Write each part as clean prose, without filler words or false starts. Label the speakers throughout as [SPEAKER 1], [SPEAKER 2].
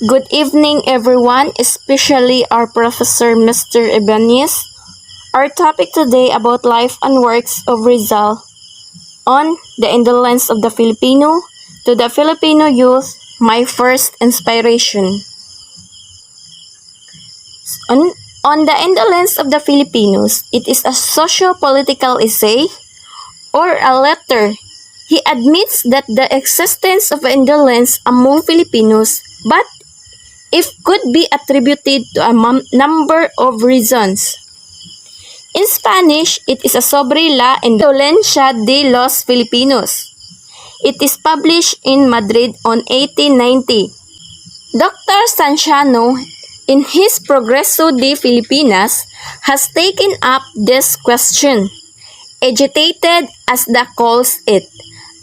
[SPEAKER 1] Good evening, everyone, especially our professor, Mr. Ibanez. Our topic today about life and works of Rizal on the indolence of the Filipino to the Filipino youth, my first inspiration. On the indolence of the Filipinos, it is a socio-political essay or a letter. He admits that the existence of indolence among Filipinos, but if could be attributed to a number of reasons. In Spanish, it is a sobre la indolencia de los Filipinos. It is published in Madrid on 1890. Dr. Sanciano, in his Progreso de Filipinas, has taken up this question, agitated as the calls it,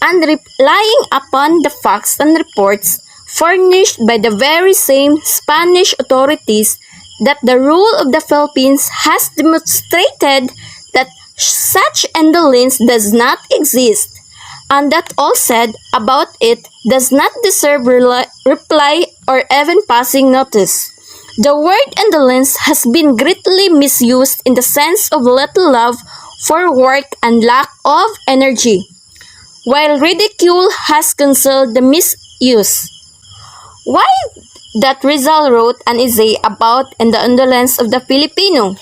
[SPEAKER 1] and relying upon the facts and reports furnished by the very same Spanish authorities that the rule of the Philippines has demonstrated that such indolence does not exist, and that all said about it does not deserve reply or even passing notice. The word indolence has been greatly misused in the sense of little love for work and lack of energy, while ridicule has concealed the misuse. Why that Rizal wrote an essay about the indolence of the Filipino?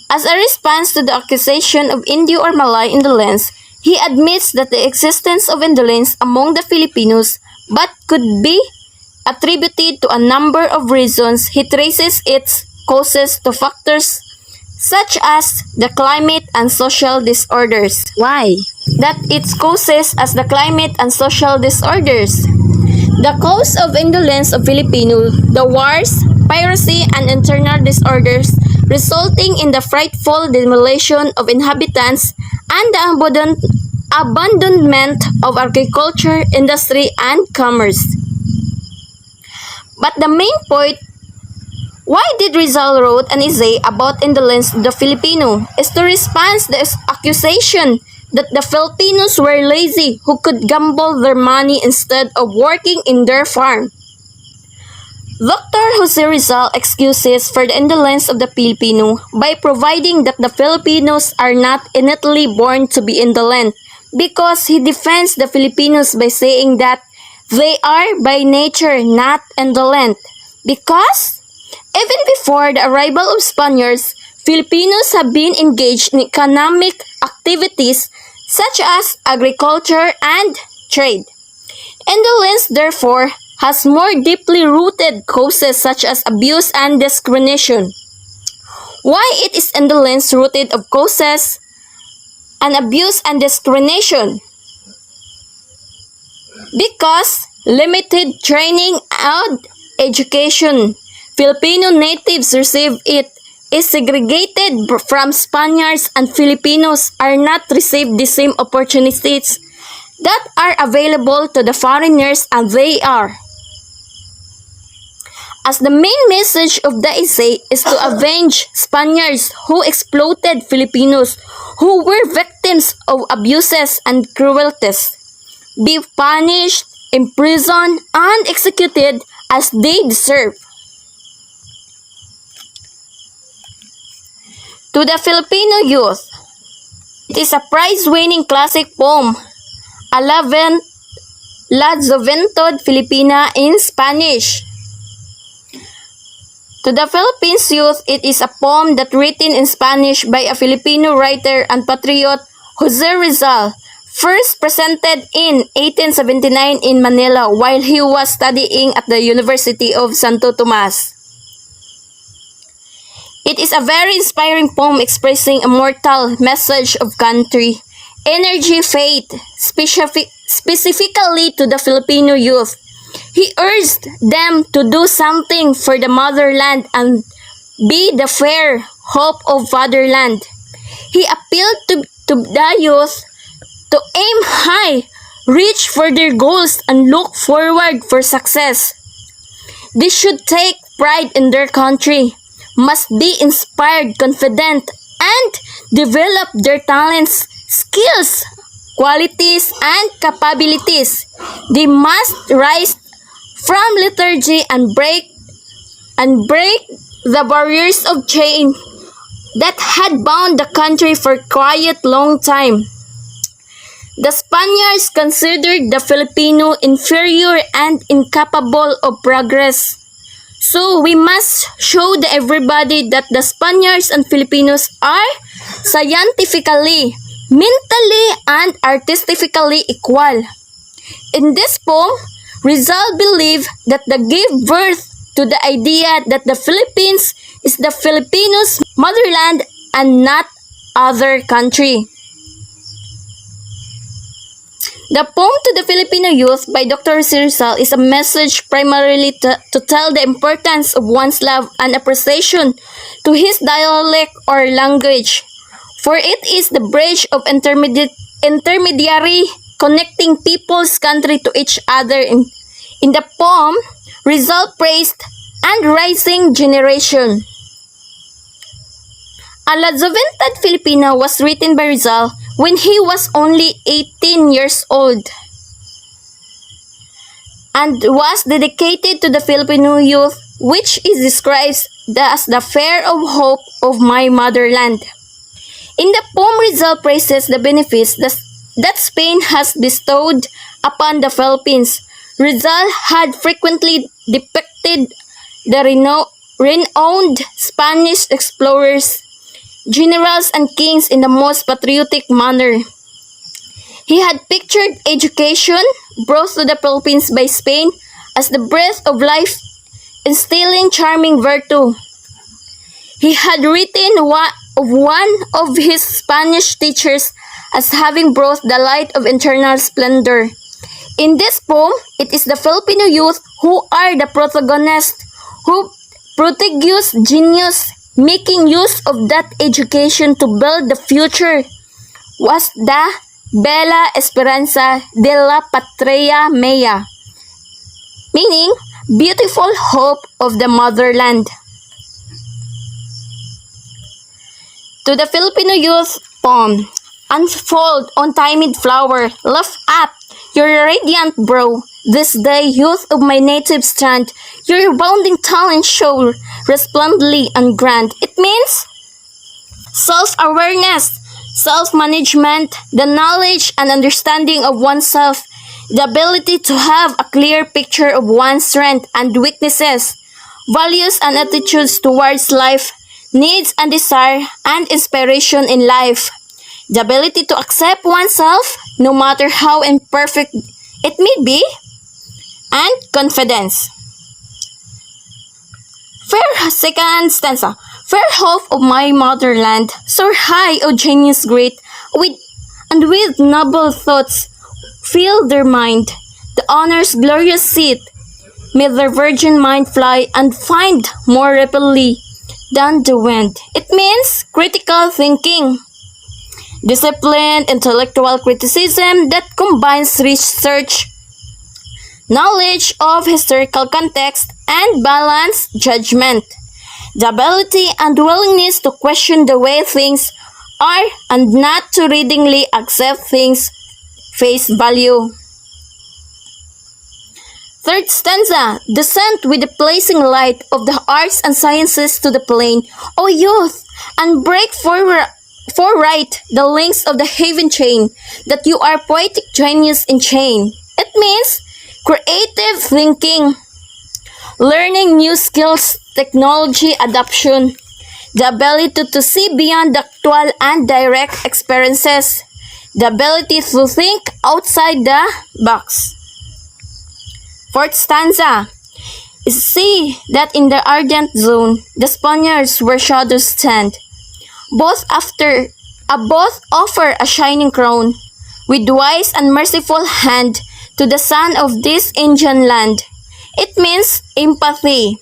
[SPEAKER 1] As a response to the accusation of Indio or Malay indolence, he admits that the existence of indolence among the Filipinos but could be attributed to a number of reasons. He traces its causes to factors such as the climate and social disorders. Why? That its causes as the climate and social disorders. The cause of indolence of Filipino, the wars, piracy, and internal disorders resulting in the frightful demolition of inhabitants and the abandonment of agriculture, industry, and commerce. But the main point, why did Rizal wrote an essay about indolence of the Filipino, is to respond to the accusation that the Filipinos were lazy who could gamble their money instead of working in their farm. Dr. Jose Rizal excuses for the indolence of the Filipino by providing that the Filipinos are not innately born to be indolent, because he defends the Filipinos by saying that they are by nature not indolent, because even before the arrival of Spaniards, Filipinos have been engaged in economic activities such as agriculture and trade. Indolence, therefore, has more deeply rooted causes such as abuse and discrimination. Why it is indolence rooted of causes and abuse and discrimination? Because limited training and education Filipino natives receive it is segregated from Spaniards, and Filipinos are not received the same opportunities that are available to the foreigners, and they are. As the main message of the essay is to avenge Spaniards who exploited Filipinos who were victims of abuses and cruelties, be punished, imprisoned, and executed as they deserve. To the Filipino youth, it is a prize-winning classic poem, La Juventud Filipina in Spanish. To the Philippines youth, it is a poem that written in Spanish by a Filipino writer and patriot, Jose Rizal, first presented in 1879 in Manila while he was studying at the University of Santo Tomas. It is a very inspiring poem expressing a mortal message of country, energy, faith, specifically to the Filipino youth. He urged them to do something for the motherland and be the fair hope of fatherland. He appealed to the youth to aim high, reach for their goals, and look forward for success. They should take pride in their country, must be inspired, confident, and develop their talents, skills, qualities, and capabilities. They must rise from lethargy and break the barriers of chain that had bound the country for quite long time. The Spaniards considered the Filipino inferior and incapable of progress. So we must show to everybody that the Spaniards and Filipinos are scientifically, mentally, and artistically equal. In this poem, Rizal believed that the gave birth to the idea that the Philippines is the Filipinos' motherland and not other country. The poem to the Filipino youth by Dr. Rizal is a message primarily to tell the importance of one's love and appreciation to his dialect or language, for it is the bridge of intermediary connecting people's country to each other. In the poem, Rizal praised and rising generation. A La Juventud Filipina was written by Rizal when he was only 18 years old and was dedicated to the Filipino youth, which is described as the fair of hope of my motherland. In the poem, Rizal praises the benefits that Spain has bestowed upon the Philippines. Rizal had frequently depicted the renowned Spanish explorers, generals, and kings in the most patriotic manner. He had pictured education brought to the Philippines by Spain as the breath of life, instilling charming virtue. He had written of one of his Spanish teachers as having brought the light of eternal splendor. In this poem, it is the Filipino youth who are the protagonists, who prodigious genius, making use of that education to build the future, was the Bella Esperanza de la Patria Mea, meaning beautiful hope of the motherland. To the Filipino youth poem, unfold, untimid flower, lift up your radiant brow. This day, youth of my native strand, your bounding talent show resplendently and grand. It means self-awareness, self-management, the knowledge and understanding of oneself, the ability to have a clear picture of one's strengths and weaknesses, values and attitudes towards life, needs and desire, and inspiration in life, the ability to accept oneself no matter how imperfect it may be, and confidence. Second stanza. Fair hope of my motherland, soar high, O genius great, with noble thoughts fill their mind. The honor's glorious seat, may their virgin mind fly and find more rapidly than the wind. It means critical thinking, disciplined intellectual criticism that combines research, knowledge of historical context, and balanced judgment, the ability and willingness to question the way things are and not to readily accept things face value. Third stanza. Descend with the blazing light of the arts and sciences to the plain, O youth, and break forright the links of the heaven chain, that you are poetic genius in chain. It means creative thinking, learning new skills, technology adoption, the ability to see beyond the actual and direct experiences, the ability to think outside the box. Fourth stanza. See that in the ardent zone, the Spaniards where shadows stand, both offer a shining crown, with wise and merciful hand, to the son of this Indian land. It means empathy,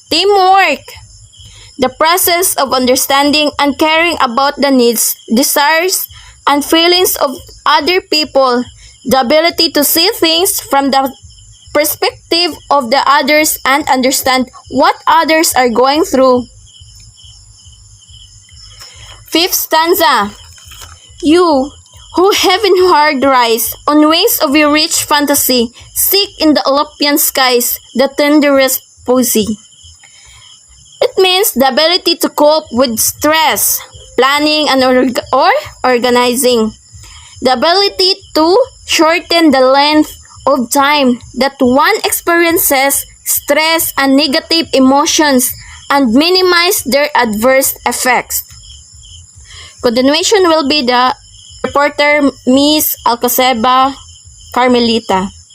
[SPEAKER 1] teamwork, the process of understanding and caring about the needs, desires, and feelings of other people, the ability to see things from the perspective of the others and understand what others are going through. Fifth stanza. You, who heavenward rise on wings of your rich fantasy, seek in the Olympian skies the tenderest poesy. It means the ability to cope with stress, planning and or organizing. The ability to shorten the length of time that one experiences stress and negative emotions and minimize their adverse effects. Continuation will be the reporter Miss Alcaceba Carmelita.